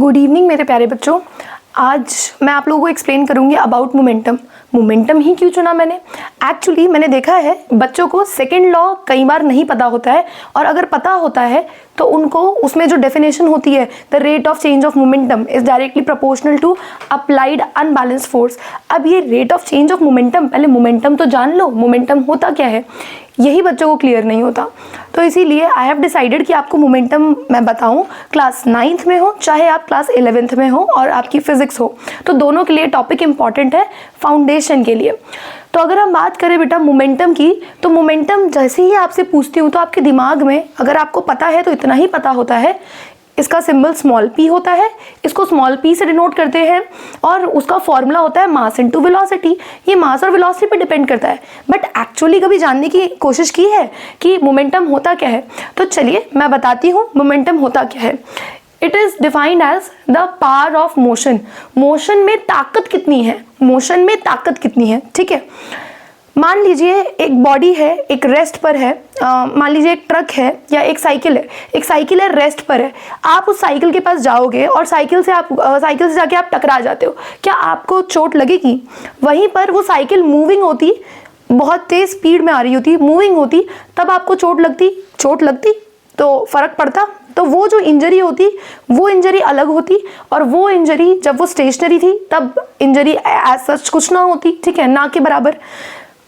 Good evening मेरे प्यारे बच्चों। आज मैं आप लोगों को एक्सप्लेन करूंगी अबाउट मोमेंटम। मोमेंटम ही क्यों चुना मैंने? एक्चुअली मैंने देखा है बच्चों को सेकेंड लॉ कई बार नहीं पता होता है, और अगर पता होता है तो उनको उसमें जो डेफिनेशन होती है the rate of change of momentum is directly proportional to applied unbalanced force. अब ये rate of change of momentum, पहले मोमेंटम तो जान लो, मोमेंटम होता क्या है, यही बच्चों को क्लियर नहीं होता। तो इसीलिए आई हैव डिसाइडेड कि आपको मोमेंटम मैं बताऊं, क्लास 9th में हो चाहे आप क्लास 11th में हो और आपकी फिजिक्स हो, तो दोनों के लिए टॉपिक इंपॉर्टेंट है फाउंडेशन के लिए। तो अगर हम बात करें बेटा मोमेंटम की, तो मोमेंटम जैसे ही आपसे पूछती हूँ तो आपके दिमाग में, अगर आपको पता है तो इतना ही पता होता है, इसका सिंबल स्मॉल p होता है, इसको स्मॉल p से डिनोट करते हैं, और उसका फॉर्मूला होता है मास इनटू वेलोसिटी। ये मास और वेलोसिटी पे डिपेंड करता है, बट एक्चुअली कभी जानने की कोशिश की है कि मोमेंटम होता क्या है? तो चलिए मैं बताती हूँ मोमेंटम होता क्या है। It is defined as the power of motion. Motion में ताकत कितनी है, मोशन में ताकत कितनी है, ठीक है। मान लीजिए एक बॉडी है, एक रेस्ट पर है, मान लीजिए एक ट्रक है या एक साइकिल है, रेस्ट पर है। आप उस साइकिल के पास जाओगे और साइकिल से जाके आप टकरा जाते हो, क्या आपको चोट लगेगी? वहीं पर वो साइकिल मूविंग होती, बहुत तेज स्पीड में आ रही होती, मूविंग होती, तब आपको चोट लगती तो फर्क पड़ता। तो वो जो इंजरी होती वो इंजरी अलग होती, और वो इंजरी जब वो स्टेशनरी थी तब इंजरी एज सच कुछ ना होती, ठीक है, ना के बराबर।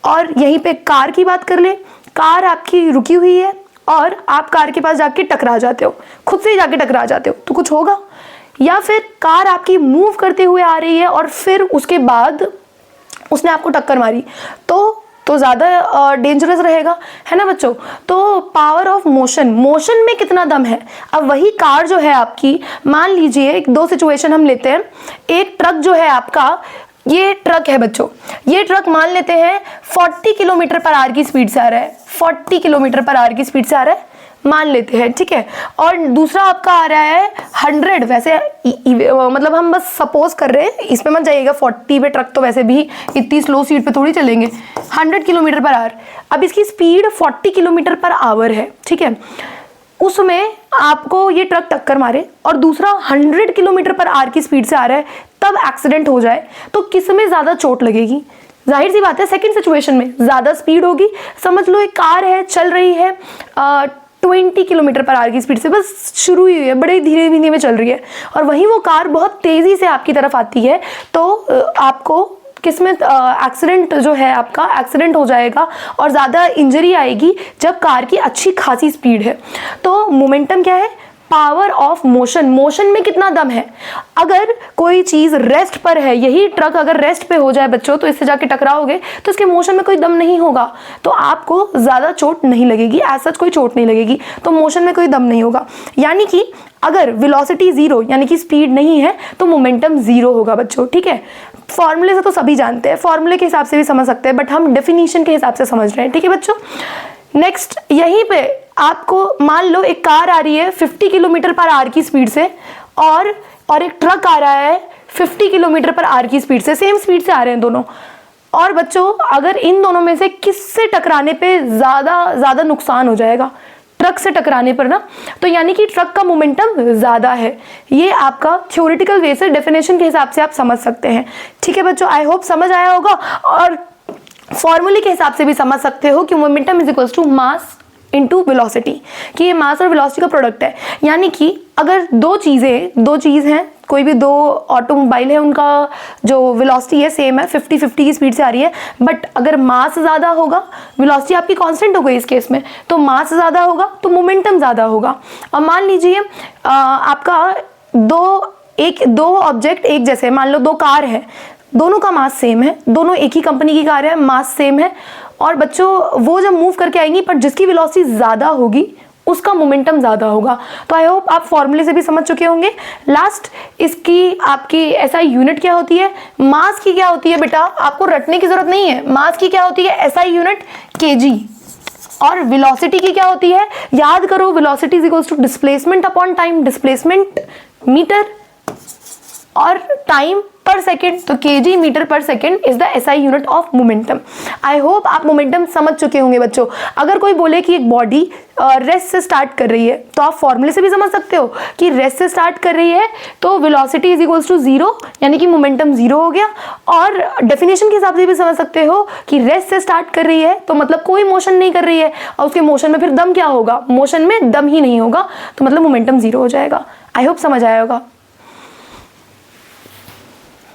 और यहीं पे कार की बात कर ले, कार आपकी रुकी हुई है और आप कार के पास जाके टकरा जाते हो, खुद से ही जाके टकरा जाते हो, तो कुछ होगा? या फिर कार आपकी मूव करते हुए आ रही है और फिर उसके बाद उसने आपको टक्कर मारी, तो ज़्यादा डेंजरस रहेगा, है ना बच्चों। तो पावर ऑफ मोशन, मोशन में कितना दम है। अब वही कार जो है आपकी, मान लीजिए दो सिचुएशन हम लेते हैं। एक ट्रक जो है आपका, ये ट्रक है बच्चों, ये ट्रक मान लेते हैं 40 किलोमीटर पर आवर की स्पीड से आ रहा है, 40 किलोमीटर पर आवर की स्पीड से आ रहा है, मान लेते हैं, ठीक है। और दूसरा आपका आ रहा है 100, वैसे मतलब हम बस सपोज कर रहे हैं, इसमें मत जाइएगा, 40 पे ट्रक तो वैसे भी इतनी स्लो स्पीड पे थोड़ी चलेंगे, 100 किलोमीटर पर आवर। अब इसकी स्पीड 40 किलोमीटर पर आवर है, ठीक है। उसमें आपको ये ट्रक टक्कर मारे और दूसरा 100 किलोमीटर पर आवर की स्पीड से आ रहा है, तब एक्सीडेंट हो जाए, तो किस में ज़्यादा चोट लगेगी? जाहिर सी बात है सेकंड सिचुएशन में ज़्यादा स्पीड होगी। समझ लो एक कार है, चल रही है 20 किलोमीटर पर आवर की स्पीड से, बस शुरू हुई है, बड़े धीरे धीरे में चल रही है, और वहीं वो कार बहुत तेज़ी से आपकी तरफ आती है, तो आपको किसमें एक्सीडेंट जो है आपका एक्सीडेंट हो जाएगा और ज़्यादा इंजरी आएगी जब कार की अच्छी खासी स्पीड है। तो मोमेंटम क्या है? Power of motion. मोशन में कितना दम है। अगर कोई चीज़ रेस्ट पर है, यही ट्रक अगर रेस्ट पे हो जाए बच्चों, तो इससे जाके टकराओगे तो इसके मोशन में कोई दम नहीं होगा, तो आपको ज़्यादा चोट नहीं लगेगी, एज सच कोई चोट नहीं लगेगी, तो मोशन में कोई दम नहीं होगा। यानी कि अगर वेलोसिटी 0 यानी कि स्पीड नहीं है तो मोमेंटम 0 होगा बच्चों, ठीक है। फॉर्मूले से तो सभी जानते हैं, फॉर्मूले के हिसाब से भी समझ सकते हैं, बट हम डेफिनेशन के हिसाब से समझ रहे हैं, ठीक है बच्चों। नेक्स्ट, यहीं पे आपको मान लो एक कार आ रही है 50 किलोमीटर पर आवर की स्पीड से, और एक ट्रक आ रहा है 50 किलोमीटर पर आवर की स्पीड से, सेम स्पीड से आ रहे हैं दोनों। और बच्चों अगर इन दोनों में से किससे टकराने पे ज़्यादा नुकसान हो जाएगा, ट्रक से टकराने पर ना, तो यानी कि ट्रक का मोमेंटम ज़्यादा है। ये आपका थ्योरेटिकल वे से डेफिनेशन के हिसाब से आप समझ सकते हैं, ठीक है बच्चों। आई होप समझ आया होगा, और फॉर्मूले के हिसाब से भी समझ सकते हो कि momentum is equals to mass into velocity, कि ये मास और वेलोसिटी का प्रोडक्ट है। यानी कि अगर दो चीज़ हैं, कोई भी दो ऑटोमोबाइल है, उनका जो वेलोसिटी है सेम है, 50-50 की स्पीड से आ रही है, बट अगर मास ज़्यादा होगा, वेलोसिटी आपकी कांस्टेंट हो गई इस केस में, तो मास ज़्यादा होगा तो मोमेंटम ज़्यादा होगा। और मान लीजिए आपका दो ऑब्जेक्ट एक जैसे, मान लो 2 कार है, दोनों का मास सेम है, दोनों एक ही कंपनी की कार है, मास सेम है, और बच्चों वो जब मूव करके आएंगी, पर जिसकी वेलोसिटी ज़्यादा होगी उसका मोमेंटम ज़्यादा होगा। तो आई होप आप फॉर्मूले से भी समझ चुके होंगे। लास्ट, इसकी आपकी एसआई यूनिट क्या होती है, मास की क्या होती है बेटा, आपको रटने की जरूरत नहीं है। मास की क्या होती है, एसआई यूनिट केजी, और वेलोसिटी की क्या होती है, याद करो, velocity is equals to displacement upon time, displacement metre, और टाइम पर सेकेंड, तो kg metre per second is the SI unit of momentum. I hope आप मोमेंटम समझ चुके होंगे बच्चों। अगर कोई बोले कि एक बॉडी रेस्ट से स्टार्ट कर रही है, तो आप फॉर्मूले से भी समझ सकते हो कि रेस्ट से स्टार्ट कर रही है तो वेलोसिटी इज इक्वल्स टू 0, यानी कि मोमेंटम 0 हो गया। और डेफिनेशन के हिसाब से भी समझ सकते हो कि रेस्ट से स्टार्ट कर रही है तो मतलब कोई मोशन नहीं कर रही है, और उसके मोशन में फिर दम क्या होगा, मोशन में दम ही नहीं होगा, तो मतलब मोमेंटम 0 हो जाएगा। आई होप समझ आया होगा।